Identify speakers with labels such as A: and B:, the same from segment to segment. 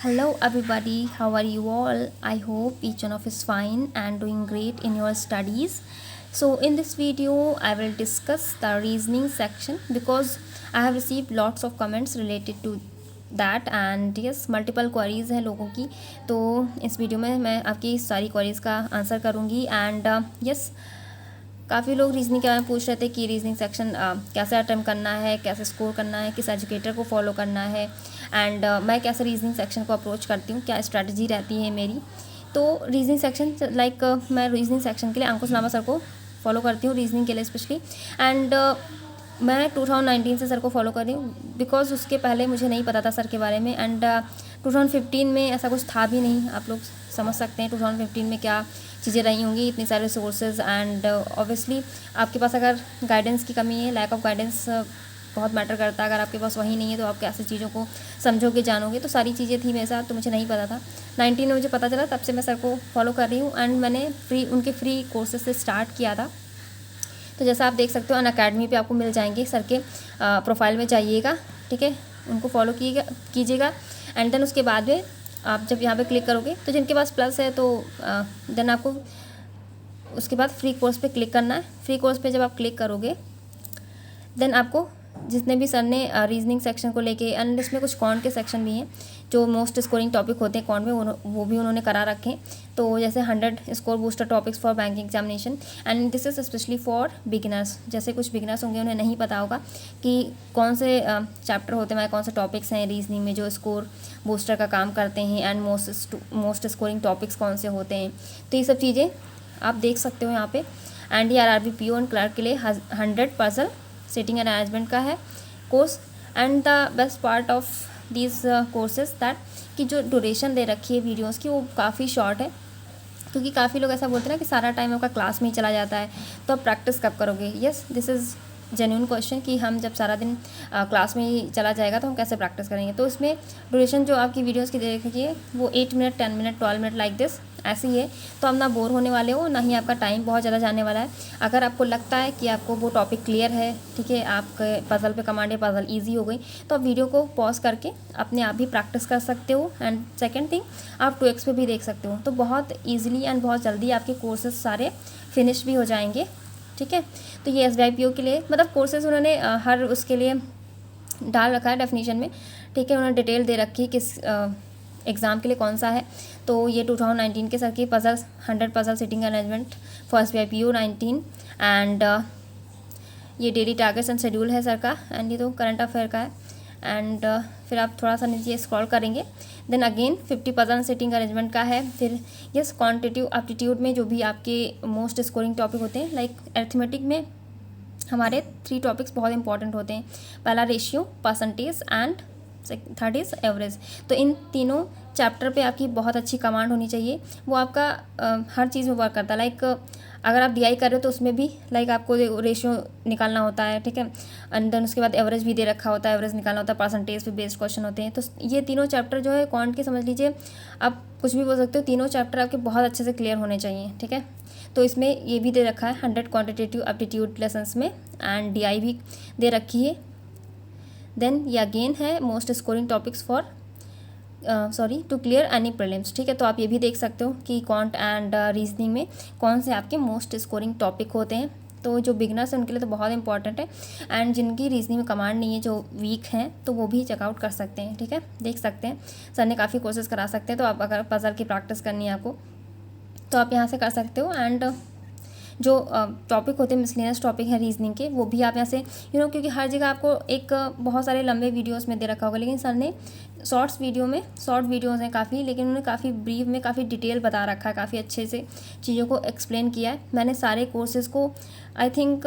A: Hello, everybody. How are you all? I hope each one of is fine and doing great in your studies. So, in this video, I will discuss the reasoning section because I have received lots of comments related to that and yes multiple queries हैं लोगों की। तो इस video में मैं आपकी सारी queries का आंसर करूँगी एंड यस काफ़ी लोग रीजनिंग के बारे में पूछ रहे थे कि रीजनिंग सेक्शन कैसे अटेम्प्ट करना है, कैसे स्कोर करना है, किस एजुकेटर को फॉलो करना है एंड मैं कैसे रीजनिंग सेक्शन को अप्रोच करती हूँ, क्या स्ट्रैटेजी रहती है मेरी। तो रीजनिंग सेक्शन मैं रीजनिंग सेक्शन के लिए अंकुश लामा सर को फॉलो करती हूँ, रीजनिंग के लिए स्पेशली। एंड मैं 2019 से सर को फॉलो कर रही हूँ बिकॉज उसके पहले मुझे नहीं पता था सर के बारे में एंड 2015 में ऐसा कुछ था भी नहीं। आप लोग समझ सकते हैं 2015 में क्या चीज़ें रही होंगी, इतनी सारे सोर्सेज एंड ऑब्वियसली आपके पास अगर गाइडेंस की कमी है, लैक ऑफ गाइडेंस बहुत मैटर करता है। अगर आपके पास वही नहीं है तो आप कैसे चीज़ों को समझोगे, जानोगे। तो सारी चीज़ें थी मेरे साथ, तो मुझे नहीं पता था। 19 में मुझे पता चला, तब से मैं सर को फॉलो कर रही हूँ एंड मैंने उनके फ्री कोर्सेज से स्टार्ट किया था। तो जैसा आप देख सकते हो अनअकैडमी पे आपको मिल जाएंगे, सर के प्रोफाइल में जाइएगा, ठीक है, उनको फॉलो कीजिएगा एंड देन उसके बाद में आप जब यहाँ पे क्लिक करोगे तो जिनके पास प्लस है तो देन आपको उसके बाद फ्री कोर्स पे क्लिक करना है। फ्री कोर्स पे जब आप क्लिक करोगे देन आपको जितने भी सर ने रीजनिंग सेक्शन को लेके एंड इसमें कुछ कॉन्ट के सेक्शन भी हैं जो मोस्ट स्कोरिंग टॉपिक होते हैं कॉन्ट में, वो भी उन्होंने करा रखे हैं। तो जैसे 100 score booster topics for banking examination and this is specially for beginners. जैसे कुछ बिगिनर्स होंगे उन्हें नहीं पता होगा कि कौन से चैप्टर होते हैं, कौन से टॉपिक्स हैं रीजनिंग में जो स्कोर बूस्टर का काम करते हैं एंड मोस्ट स्कोरिंग टॉपिक्स कौन से होते हैं। तो ये सब चीज़ें आप देख सकते हो यहाँ पे। एंड ये RRB PO एंड क्लर्क के लिए 100 पजल सिटिंग एंड अरेंजमेंट का है course. And the best part of these courses that कि जो ड्यूरेशन दे रखी है वीडियोस की वो काफ़ी शॉर्ट है, क्योंकि काफ़ी लोग ऐसा बोलते हैं ना कि सारा टाइम आपका क्लास में ही चला जाता है, तो आप प्रैक्टिस कब करोगे। Yes, this is genuine question कि हम जब सारा दिन क्लास में ही चला जाएगा तो हम कैसे प्रैक्टिस करेंगे। तो इसमें ड्यूरेशन जो आपकी वीडियोस की दे रखी है वो 8 minute, 10 minute, 12 minute like this ऐसी है। तो आप ना बोर होने वाले हो, ना ही आपका टाइम बहुत ज़्यादा जाने वाला है। अगर आपको लगता है कि आपको वो टॉपिक क्लियर है, ठीक है, आपके पजल पे कमांड है, पजल ईजी हो गई, तो आप वीडियो को पॉज करके अपने आप भी प्रैक्टिस कर सकते हो। एंड सेकेंड थिंग, आप 2x पे भी देख सकते हो। तो बहुत ईजिली एंड बहुत जल्दी आपके कोर्सेज सारे फिनिश भी हो जाएंगे, ठीक है। तो ये SBI PO के लिए मतलब कोर्सेज उन्होंने हर उसके लिए डाल रखा है डेफिनेशन में, ठीक है। उन्होंने डिटेल दे रखी है किस एग्ज़ाम के लिए कौन सा है। तो ये 2019 के सर की puzzle 100 puzzle sitting arrangement for SBI PO 19 and ये डेली टारगेट्स एंड शेड्यूल है सर का एंड ये तो करंट अफेयर का है। एंड फिर आप थोड़ा सा नीचे स्क्रॉल करेंगे then again 50 puzzle sitting arrangement का है। फिर यस क्वांटिटेटिव एप्टीट्यूड में जो भी आपके मोस्ट स्कोरिंग टॉपिक होते हैं, लाइक अरिथमेटिक में हमारे 3 टॉपिक्स बहुत इंपॉर्टेंट होते हैं। पहला ratio, percentage and third is average. तो इन तीनों चैप्टर पे आपकी बहुत अच्छी कमांड होनी चाहिए। वो आपका हर चीज़ में वर्क करता है। लाइक अगर आप DI कर रहे हो तो उसमें भी लाइक आपको रेशियो निकालना होता है, ठीक है। एंड देन उसके बाद एवरेज भी दे रखा होता है, एवरेज निकालना होता है, परसेंटेज पे बेस्ड क्वेश्चन होते हैं। तो ये तीनों चैप्टर जो है क्वांट के समझ लीजिए, आप कुछ भी बोल सकते हो, तीनों चैप्टर आपके बहुत अच्छे से क्लियर होने चाहिए, ठीक है। तो इसमें ये भी दे रखा है 100 क्वांटिटेटिव एप्टीट्यूड लेसन्स में एंड DI भी दे रखी है। देन ये अगेन है most scoring topics for to clear any prelims, ठीक है। तो आप ये भी देख सकते हो कि क्वांट एंड रीजनिंग में कौन से आपके मोस्ट स्कोरिंग टॉपिक होते हैं। तो जो बिगनर्स हैं उनके लिए तो बहुत इंपॉर्टेंट है एंड जिनकी रीजनिंग में कमांड नहीं है, जो वीक हैं, तो वो भी चेकआउट कर सकते हैं, ठीक है। देख सकते हैं सर ने काफ़ी कोर्सेज करा सकते हैं। तो आप अगर पजल की प्रैक्टिस करनी है आपको तो आप यहाँ से कर सकते हो। एंड जो टॉपिक होते हैं मिसलेनियस टॉपिक है रीजनिंग के, वो भी आप यहाँ से क्योंकि हर जगह आपको एक बहुत सारे लंबे वीडियोस में दे रखा होगा, लेकिन सर ने शॉर्ट वीडियोस हैं काफ़ी, लेकिन उन्होंने काफ़ी ब्रीफ में काफ़ी डिटेल बता रखा है, काफ़ी अच्छे से चीज़ों को एक्सप्लेन किया है। मैंने सारे कोर्सेज़ को आई थिंक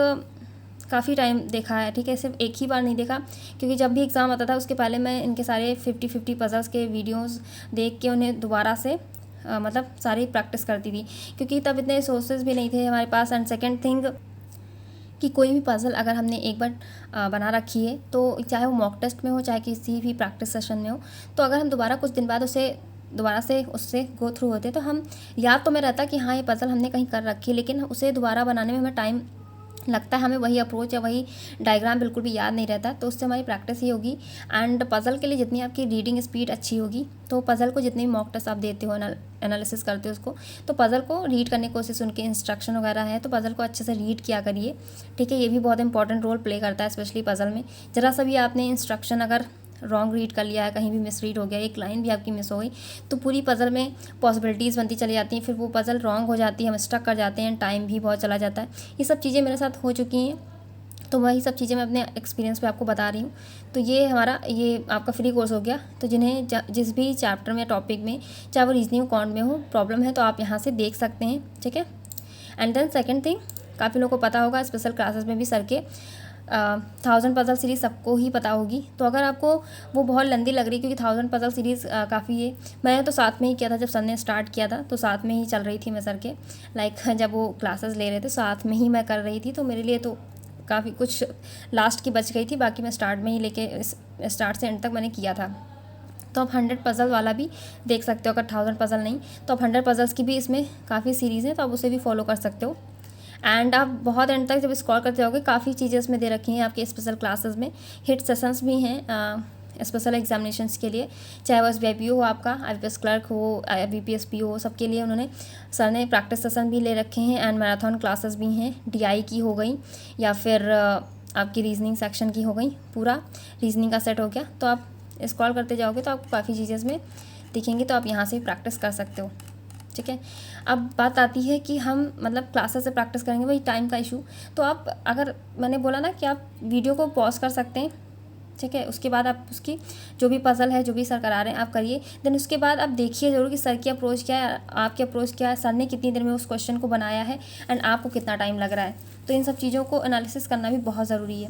A: काफ़ी टाइम देखा है, ठीक है, सिर्फ एक ही बार नहीं देखा, क्योंकि जब भी एग्ज़ाम आता था उसके पहले मैं इनके सारे 50 पजल्स के वीडियोज़ देख के उन्हें दोबारा से मतलब सारी प्रैक्टिस करती थी, क्योंकि तब इतने सोर्सेज भी नहीं थे हमारे पास। एंड सेकेंड थिंग कि कोई भी पजल अगर हमने एक बार बना रखी है, तो चाहे वो मॉक टेस्ट में हो, चाहे किसी भी प्रैक्टिस सेशन में हो, तो अगर हम दोबारा कुछ दिन बाद दोबारा से उससे गो थ्रू होते तो हम याद तो में रहता कि हाँ ये पजल हमने कहीं कर रखी है, लेकिन उसे दोबारा बनाने में हमें टाइम लगता है हमें वही अप्रोच या वही डायग्राम बिल्कुल भी याद नहीं रहता, तो उससे हमारी प्रैक्टिस ही होगी। एंड पज़ल के लिए जितनी आपकी रीडिंग स्पीड अच्छी होगी, तो पज़ल को जितनी मॉक टेस्ट आप देते हो, एनालिसिस करते हो उसको, तो पज़ल को रीड करने की कोशिश, उनके इंस्ट्रक्शन वगैरह है तो पज़ल को अच्छे से रीड किया करिए, ठीक है। ये भी बहुत इंपॉर्टेंट रोल प्ले करता है, स्पेशली पज़ल में। ज़रा सा भी आपने इंस्ट्रक्शन अगर रॉन्ग रीड कर लिया है, कहीं भी मिस रीड हो गया, एक लाइन भी आपकी मिस हो गई, तो पूरी पज़ल में पॉसिबिलिटीज़ बनती चली जाती हैं, फिर वो पज़ल रॉन्ग हो जाती है, हम स्टक कर जाते हैं, टाइम भी बहुत चला जाता है। ये सब चीज़ें मेरे साथ हो चुकी हैं, तो वही सब चीज़ें मैं अपने एक्सपीरियंस पे आपको बता रही हूँ। तो ये हमारा, ये आपका फ्री कोर्स हो गया। तो जिन्हें जिस भी चैप्टर में, टॉपिक में, चाहे वो रीजनिंग कॉन्ट में हो, प्रॉब्लम है, तो आप यहाँ से देख सकते हैं, ठीक है। एंड देन सेकेंड थिंग, काफ़ी लोगों को पता होगा, स्पेशल क्लासेस में भी सर के 1000 पज़ल सीरीज़ सबको ही पता होगी। तो अगर आपको वो बहुत लंबी लग रही, क्योंकि 1000 पज़ल सीरीज़ काफ़ी है, मैंने तो साथ में ही किया था, जब सर ने स्टार्ट किया था तो साथ में ही चल रही थी मैं सर के, लाइक जब वो क्लासेस ले रहे थे साथ में ही मैं कर रही थी, तो मेरे लिए तो काफ़ी कुछ लास्ट की बच गई थी, बाकी मैं स्टार्ट में ही लेके स्टार्ट से एंड तक मैंने किया था। तो आप 100 पज़ल वाला भी देख सकते हो, अगर 1000 पज़ल नहीं तो आप 100 पज़ल्स की भी इसमें काफ़ी सीरीज़ हैं, तो आप उसे भी फॉलो कर सकते हो। एंड आप बहुत एंड तक जब स्क्रॉल करते जाओगे, काफ़ी चीज़ें इसमें दे रखी हैं आपके स्पेशल क्लासेस में। हिट सेशंस भी हैं स्पेशल एग्जामिनेशंस के लिए, चाहे वो SBIP हो, आपका IBPS क्लर्क हो, VPSP हो, सबके लिए उन्होंने, सर ने प्रैक्टिस सेशन भी ले रखे हैं। एंड मैराथन क्लासेस भी हैं, DI की हो गई, या फिर आपकी रीजनिंग सेक्शन की हो गई, पूरा रीजनिंग का सेट हो गया। तो आप स्क्रॉल करते जाओगे तो आपको काफ़ी चीज़ें इसमें दिखेंगी, तो आप यहाँ से प्रैक्टिस कर सकते हो, ठीक है। अब बात आती है कि हम मतलब क्लासेस से प्रैक्टिस करेंगे, वही टाइम का इशू। तो आप, अगर मैंने बोला ना कि आप वीडियो को पॉज कर सकते हैं, ठीक है, उसके बाद आप उसकी जो भी पज़ल है, जो भी सर करा रहे हैं आप करिए। देन उसके बाद आप देखिए ज़रूर कि सर की अप्रोच क्या है, आपकी अप्रोच क्या है, सर ने कितनी देर में उस क्वेश्चन को बनाया है, एंड आपको कितना टाइम लग रहा है। तो इन सब चीज़ों को एनालिसिस करना भी बहुत ज़रूरी है,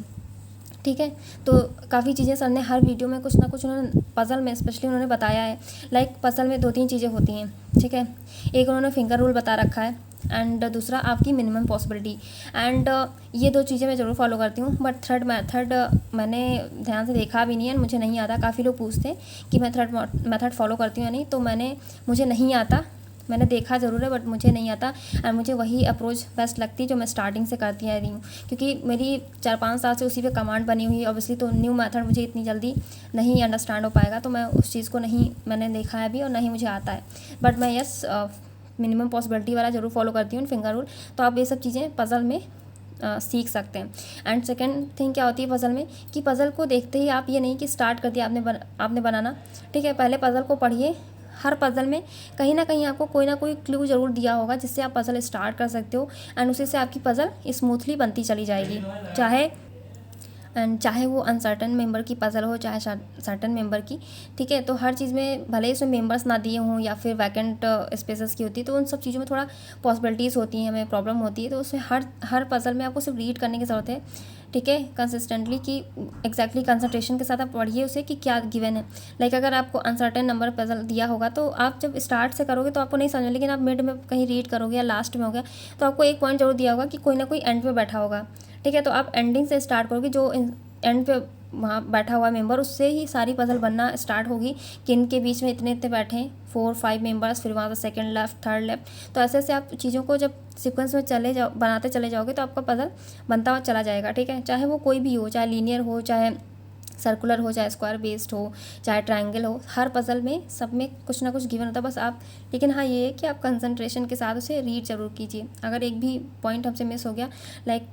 A: ठीक है। तो काफ़ी चीज़ें सर ने हर वीडियो में कुछ ना कुछ उन्होंने पज़ल में स्पेशली उन्होंने बताया है। लाइक पज़ल में 2-3 चीज़ें होती हैं, ठीक है। एक उन्होंने फिंगर रूल बता रखा है, एंड दूसरा आपकी मिनिमम पॉसिबिलिटी। एंड ये 2 चीज़ें मैं ज़रूर फॉलो करती हूँ, बट थर्ड मेथड मैंने ध्यान से देखा भी नहीं है, मुझे नहीं आता। काफ़ी लोग पूछते हैं कि मैं थर्ड मेथड फॉलो करती हूँ या नहीं, तो मुझे नहीं आता। मैंने देखा ज़रूर है, बट मुझे नहीं आता, और मुझे वही अप्रोच बेस्ट लगती है जो मैं स्टार्टिंग से करती आ रही हूँ, क्योंकि मेरी 4-5 साल से उसी पे कमांड बनी हुई है। ऑब्वियसली तो न्यू मेथड मुझे इतनी जल्दी नहीं अंडरस्टैंड हो पाएगा, तो मैं उस चीज़ को नहीं मैंने देखा है भी, और नहीं मुझे आता है। बट मैं मिनिमम पॉसिबिलिटी वाला ज़रूर फॉलो करती हूँ, फिंगर रूल। तो आप ये सब चीज़ें पज़ल में सीख सकते हैं। एंड सेकेंड थिंग क्या होती है पज़ल में, कि पज़ल को देखते ही आप ये नहीं कि स्टार्ट कर दिया आपने बनाना, ठीक है। पहले पज़ल को पढ़िए। हर पज़ल में कहीं ना कहीं आपको कोई ना कोई क्लू ज़रूर दिया होगा, जिससे आप पज़ल स्टार्ट कर सकते हो, एंड उसी से आपकी पज़ल स्मूथली बनती चली जाएगी। चाहे वो अनसर्टन मेंबर की पज़ल हो, चाहे सर्टन मेंबर की, ठीक है। तो हर चीज़ में भले ही उसमें मेंबर्स ना दिए हों, या फिर वैकेंट स्पेसेस की होती है, तो उन सब चीज़ों में थोड़ा पॉसिबिलिटीज़ होती हैं, हमें प्रॉब्लम होती है। तो उसमें हर पज़ल में आपको सिर्फ रीड करने की ज़रूरत है, ठीक है, कंसिस्टेंटली, कि एग्जैक्टली कंसंट्रेशन के साथ आप पढ़िए उसे कि क्या गिवन है। लाइक अगर आपको अनसर्टेन नंबर पज़ल दिया होगा, तो आप जब स्टार्ट से करोगे तो आपको नहीं समझ, लेकिन आप मिड में कहीं रीड करोगे या लास्ट में हो गया, तो आपको एक पॉइंट जरूर दिया होगा कि कोई ना कोई एंड पे बैठा होगा, ठीक है। तो आप एंडिंग से स्टार्ट करोगे, जो एंड पे वहाँ बैठा हुआ मेंबर, उससे ही सारी पज़ल बनना स्टार्ट होगी कि इनके बीच में इतने इतने बैठे हैं, 4-5 मेंबर्स, फिर वहाँ पर सेकंड लेफ्ट, थर्ड लेफ्ट। तो ऐसे ऐसे आप चीज़ों को जब सीक्वेंस में बनाते चले जाओगे, तो आपका पज़ल बनता हुआ चला जाएगा, ठीक है। चाहे वो कोई भी हो, चाहे लीनियर हो, चाहे सर्कुलर हो, चाहे स्क्वायर बेस्ड हो, चाहे ट्रायंगल हो, हर पज़ल में सब में कुछ ना कुछ गिवन होता है, बस आप, लेकिन हाँ ये है कि आप कंसंट्रेशन के साथ उसे रीड जरूर कीजिए। अगर एक भी पॉइंट हमसे मिस हो गया, लाइक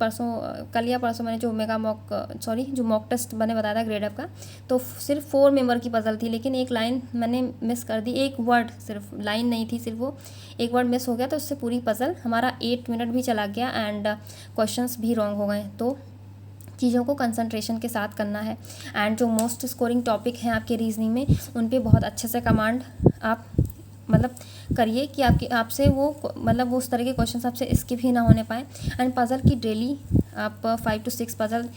A: कल या परसों मैंने जो मॉक टेस्ट मैंने बताया था ग्रेड अप का, तो सिर्फ 4 मेंबर की पज़ल थी, लेकिन एक लाइन मैंने मिस कर दी, एक वर्ड, सिर्फ लाइन नहीं थी, सिर्फ वो एक वर्ड मिस हो गया, तो उससे पूरी पज़ल हमारा 8 मिनट भी चला गया, एंड क्वेश्चंस भी रॉन्ग हो गए। तो चीज़ों को कंसंट्रेशन के साथ करना है। एंड जो मोस्ट स्कोरिंग टॉपिक हैं आपके रीजनिंग में, उन पे बहुत अच्छे से कमांड आप मतलब करिए कि आपसे वो मतलब वो उस तरह के क्वेश्चन आपसे स्किप ही ना होने पाए। एंड पज़ल की डेली आप 5 to 6 पज़ल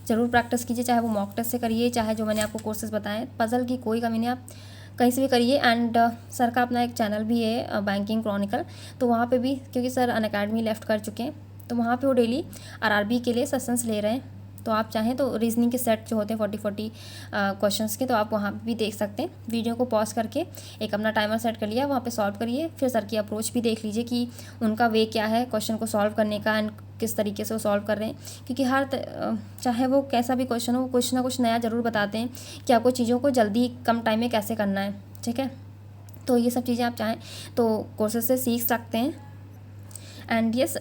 A: ज़रूर प्रैक्टिस कीजिए, चाहे वो मॉक टेस्ट से करिए, चाहे जो मैंने आपको कोर्सेज बताएं, पज़ल की कोई कमी नहीं, आप कहीं से भी करिए। एंड सर का अपना एक चैनल भी है, बैंकिंग क्रॉनिकल, तो वहाँ पे भी, क्योंकि सर अनअकैडमी लेफ्ट कर चुके हैं, तो वहाँ पे वो डेली RRB के लिए सेशंस ले रहे हैं। तो आप चाहें तो रीजनिंग के सेट जो होते हैं 40-40 क्वेश्चंस के, तो आप वहाँ भी देख सकते हैं। वीडियो को पॉज करके एक अपना टाइमर सेट कर लिया, वहाँ पे सॉल्व करिए, फिर सर की अप्रोच भी देख लीजिए कि उनका वे क्या है क्वेश्चन को सॉल्व करने का, एंड किस तरीके से वो सॉल्व कर रहे हैं, क्योंकि चाहे वो कैसा भी क्वेश्चन हो, कुछ ना कुछ नया ज़रूर बताते हैं कि आपको चीज़ों को जल्दी कम टाइम में कैसे करना है। ठीक है, तो ये सब चीज़ें आप चाहें तो कोर्सेज से सीख सकते हैं। एंड यस,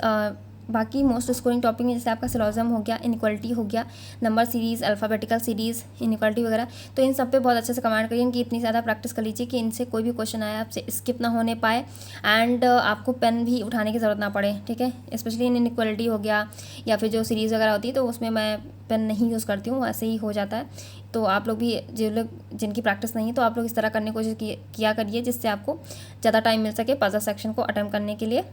A: बाकी मोस्ट स्कोरिंग टॉपिक में जैसे आपका सिलोजिज्म हो गया, इनइक्वालिटी हो गया, number series, alphabetical series, inequality वगैरह, तो इन सब पे बहुत अच्छे से कमांड करिए, इनकी इतनी ज़्यादा प्रैक्टिस कर लीजिए कि इनसे कोई भी क्वेश्चन आया आपसे स्किप ना होने पाए एंड आपको पेन भी उठाने की ज़रूरत ना पड़े। ठीक है, स्पेशली इन इनइक्वालिटी हो गया या फिर जो सीरीज़ वगैरह होती है तो उसमें मैं पेन नहीं यूज़ करती हूँ, ऐसे ही हो जाता है। तो आप लोग भी, जो लोग जिनकी प्रैक्टिस नहीं है, तो आप लोग इस तरह करने की कोशिश किया करिए जिससे आपको ज़्यादा टाइम मिल सके पजल सेक्शन को अटेम्प्ट करने के लिए।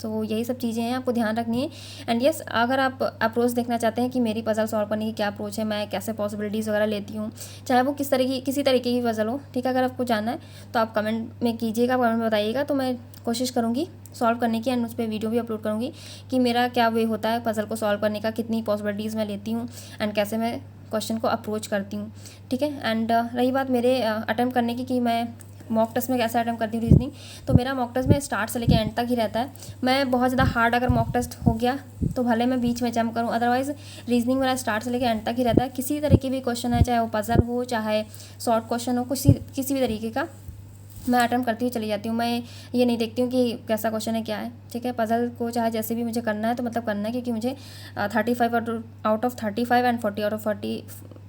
A: तो यही सब चीज़ें हैं, आपको ध्यान रखनी है। एंड यस, अगर आप अप्रोच देखना चाहते हैं कि मेरी पजल सॉल्व करने की क्या अप्रोच है, मैं कैसे पॉसिबिलिटीज़ वगैरह लेती हूँ, चाहे वो किसी तरीके की पजल हो, ठीक है, अगर आपको जानना है तो आप कमेंट में कीजिएगा, कमेंट में बताइएगा, तो मैं कोशिश करूँगी सॉल्व करने की एंड उस पर वीडियो भी अपलोड करूँगी कि मेरा क्या वे होता है पजल को सॉल्व करने का, कितनी पॉसिबिलिटीज़ मैं लेती हूँ एंड कैसे मैं क्वेश्चन को अप्रोच करती हूँ। ठीक है, एंड रही बात मेरे अटैम्प्ट करने की कि मैं मॉक टेस्ट में कैसे अटैम्प्ट करती हूँ रीजनिंग, तो मेरा मॉक टेस्ट में स्टार्ट से लेकर एंड तक ही रहता है। मैं बहुत ज़्यादा हार्ड अगर मॉक टेस्ट हो गया तो भले मैं बीच में जंप करूँ, अदरवाइज़ रीजनिंग मेरा स्टार्ट से लेकर एंड तक ही रहता है। किसी तरीके भी क्वेश्चन है, चाहे वो पजल हो, चाहे शॉर्ट क्वेश्चन हो, किसी भी तरीके का मैं अटैम्प्ट करती हुई चली जाती हूँ। मैं ये नहीं देखती हूँ कि कैसा क्वेश्चन है, क्या है। ठीक है, पजल को चाहे जैसे भी मुझे करना है तो मतलब करना है, क्योंकि मुझे 35 out of 35 and 40 out of 40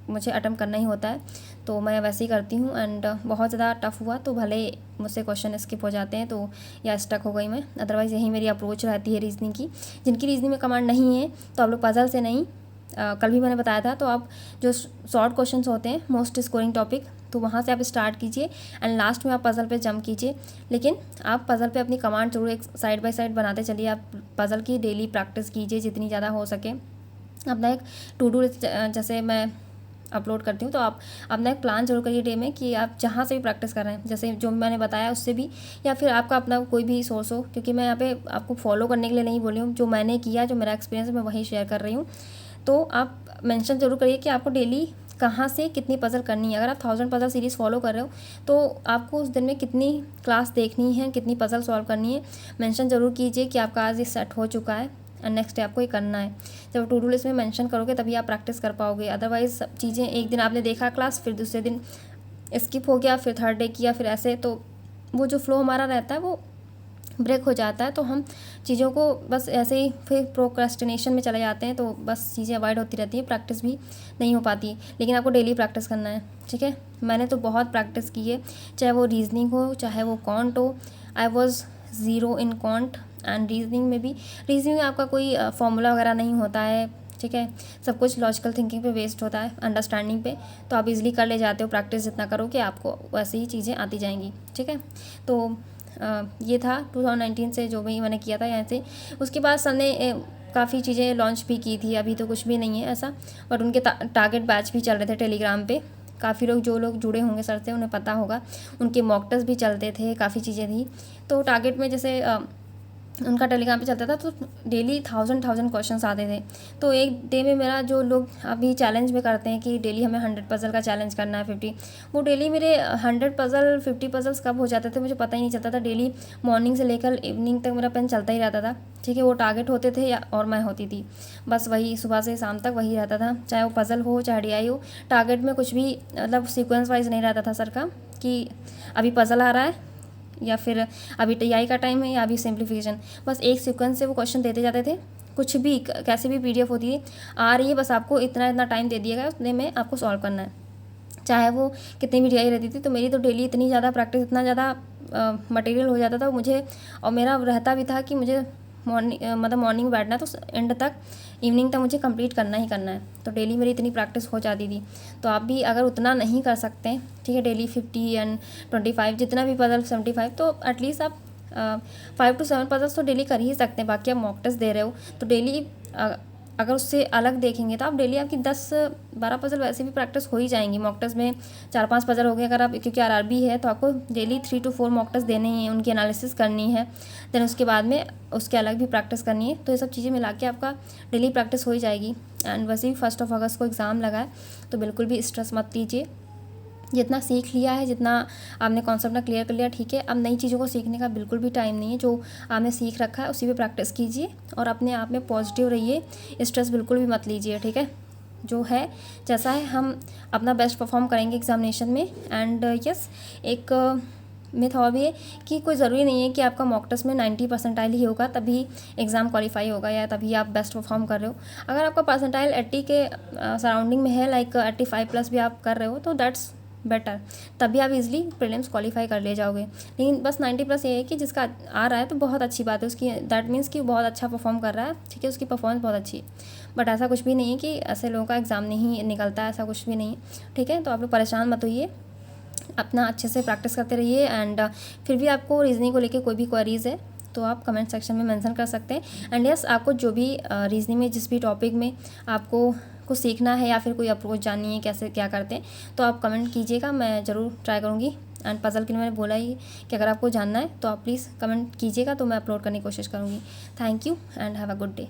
A: मुझे अटैम्प्ट करना ही होता है, तो मैं वैसे ही करती हूँ। एंड बहुत ज़्यादा टफ हुआ तो भले मुझसे क्वेश्चन स्किप हो जाते हैं तो या स्टक हो गई मैं, अदरवाइज़ यही मेरी अप्रोच रहती है रीजनिंग की। जिनकी रीजनिंग में कमांड नहीं है तो आप लोग पजल से नहीं, कल भी मैंने बताया था, तो आप जो शॉर्ट क्वेश्चंस होते हैं मोस्ट स्कोरिंग टॉपिक, तो वहाँ से आप स्टार्ट कीजिए एंड लास्ट में आप पजल पे जंप कीजिए। लेकिन आप पजल पे अपनी कमांड जरूर एक साइड बाय साइड बनाते चलिए। आप पजल की डेली प्रैक्टिस कीजिए जितनी ज़्यादा हो सके। अपना एक टू डू लिस्ट जैसे मैं अपलोड करती हूँ, तो आप अपना एक प्लान जरूर करिए डे में कि आप जहाँ से भी प्रैक्टिस कर रहे हैं, जैसे जो मैंने बताया उससे भी, या फिर आपका अपना कोई भी सोर्स हो, क्योंकि मैं यहाँ पे आपको फॉलो करने के लिए नहीं बोली हूँ, जो मैंने किया, जो मेरा एक्सपीरियंस है मैं वही शेयर कर रही हूँ। तो आप मेंशन जरूर करिए कि आपको डेली कहाँ से कितनी पजल करनी है। अगर आप 1000 पजल सीरीज़ फॉलो कर रहे हो तो आपको उस दिन में कितनी क्लास देखनी है, कितनी पजल सॉल्व करनी है, मेंशन जरूर कीजिए कि आपका आज ये सेट हो चुका है एंड नेक्स्ट डे आपको ये करना है। जब टू डू लिस्ट में मेंशन करोगे तभी आप प्रैक्टिस कर पाओगे, अदरवाइज सब चीज़ें एक दिन आपने देखा क्लास, फिर दूसरे दिन स्किप हो गया, फिर थर्ड डे किया, फिर ऐसे, तो वो जो फ्लो हमारा रहता है वो ब्रेक हो जाता है। तो हम चीज़ों को बस ऐसे ही फिर प्रोक्रेस्टिनेशन में चले जाते हैं, तो बस चीज़ें अवॉइड होती रहती हैं, प्रैक्टिस भी नहीं हो पाती। लेकिन आपको डेली प्रैक्टिस करना है। ठीक है, मैंने तो बहुत प्रैक्टिस की है, चाहे वो रीजनिंग हो, चाहे वो कॉन्ट हो। I was zero in can't and reasoning में भी। रीजनिंग में आपका कोई फॉर्मूला वगैरह नहीं होता है, ठीक है, सब कुछ लॉजिकल थिंकिंग पे बेस्ड होता है, अंडरस्टैंडिंग पे, तो आप इजीली कर ले जाते हो। प्रैक्टिस जितना करोगे आपको वैसे ही चीज़ें आती जाएंगी। ठीक है, तो ये था 2019 से जो भी मैंने किया था यहाँ से। उसके बाद सर ने काफ़ी चीज़ें लॉन्च भी की थी, अभी तो कुछ भी नहीं है ऐसा, बट उनके टारगेट बैच भी चल रहे थे टेलीग्राम पे। काफ़ी लोग, जो लोग जुड़े होंगे सर से, उन्हें पता होगा, उनके मॉक टेस्ट भी चलते थे, काफ़ी चीज़ें थी। तो टारगेट में जैसे उनका टेलीग्राम पे चलता था तो डेली 1000 क्वेश्चंस आते थे। तो एक डे में मेरा, जो लोग अभी चैलेंज में करते हैं कि डेली हमें 100 पजल का चैलेंज करना है, 50, वो डेली मेरे 100 पजल 50 पजल्स कब हो जाते थे मुझे पता ही नहीं चलता था। डेली मॉर्निंग से लेकर इवनिंग तक मेरा पेन चलता ही रहता था। ठीक है, वो टारगेट होते थे और मैं होती थी, बस वही सुबह से शाम तक वही रहता था, चाहे वो पजल हो चाहे DI हो। टारगेट में कुछ भी मतलब सीक्वेंस वाइज नहीं रहता था सर का, कि अभी पजल आ रहा है या फिर अभी DI का टाइम है या अभी सिंप्लीफिकेशन। बस एक सीक्वेंस से वो क्वेश्चन देते जाते थे, कुछ भी कैसे भी PDF होती है आ रही है, बस आपको इतना इतना टाइम दे दिया गया, उतने में आपको सॉल्व करना है, चाहे वो कितनी भी DI रहती थी। तो मेरी तो डेली इतनी ज़्यादा प्रैक्टिस, इतना ज़्यादा मटेरियल हो जाता था मुझे, और मेरा रहता भी था कि मुझे मॉर्निंग में बैठना है तो एंड तक, इवनिंग तक मुझे कंप्लीट करना ही करना है। तो डेली मेरी इतनी प्रैक्टिस हो जाती थी। तो आप भी अगर उतना नहीं कर सकते, ठीक है, डेली 50 एंड 25 जितना भी पजल 75, तो एटलीस्ट आप 5 to 7 पजल्स तो डेली कर ही सकते हैं। बाकी आप मॉक टेस्ट दे रहे हो तो डेली अगर उससे अलग देखेंगे तो आप डेली आपकी 10-12 पजल वैसे भी प्रैक्टिस हो ही जाएंगी। मॉक टेस्ट में 4-5 पजल हो गए अगर आप, क्योंकि RRB है तो आपको डेली 3 to 4 मॉक टेस्ट देने ही हैं, उनकी एनालिसिस करनी है, देन उसके बाद में उसके अलग भी प्रैक्टिस करनी है। तो ये सब चीज़ें मिला के आपका डेली प्रैक्टिस हो ही जाएगी। एंड वैसे भी 1 अगस्त को एग्ज़ाम लगा है, तो बिल्कुल भी स्ट्रेस मत लीजिए। जितना सीख लिया है, जितना आपने कॉन्सेप्ट ना क्लियर कर लिया, ठीक है। अब नई चीज़ों को सीखने का बिल्कुल भी टाइम नहीं है। जो आपने सीख रखा है उसी पे प्रैक्टिस कीजिए और अपने आप में पॉजिटिव रहिए, स्ट्रेस बिल्कुल भी मत लीजिए, ठीक है। जो है जैसा है हम अपना बेस्ट परफॉर्म करेंगे एग्जामिनेशन में। एंड यस, एक मिथ और भी है कि कोई ज़रूरी नहीं है कि आपका मॉक टेस्ट में 90 परसेंटाइल ही होगा तभी एग्ज़ाम क्वालिफाई होगा या तभी आप बेस्ट परफॉर्म कर रहे हो। अगर आपका परसेंटाइल 80 के सराउंडिंग में है, लाइक 85+ भी आप कर रहे हो, तो दैट्स बेटर, तभी आप इजीली प्रीलिम्स क्वालिफाई कर ले जाओगे। लेकिन बस 90+ ये है कि जिसका आ रहा है तो बहुत अच्छी बात है उसकी, दैट मीन्स कि बहुत अच्छा परफॉर्म कर रहा है, ठीक है, उसकी परफॉर्मेंस बहुत अच्छी है। बट ऐसा कुछ भी नहीं है कि ऐसे लोगों का एग्ज़ाम नहीं निकलता है, ऐसा कुछ भी नहीं है, ठीक है। तो आप लोग परेशान मत होइए, अपना अच्छे से प्रैक्टिस करते रहिए। एंड फिर भी आपको रीजनिंग को लेके कोई भी क्वेरीज़ है तो आप कमेंट सेक्शन में मेंशन कर सकते हैं। एंड यस, आपको जो भी रीजनिंग में जिस भी टॉपिक में आपको कुछ सीखना है या फिर कोई अप्रोच जाननी है कैसे क्या करते हैं, तो आप कमेंट कीजिएगा, मैं ज़रूर ट्राई करूँगी। एंड पज़ल के लिए मैंने बोला ही कि अगर आपको जानना है तो आप प्लीज़ कमेंट कीजिएगा, तो मैं अपलोड करने की कोशिश करूँगी। Thank you and have a good day.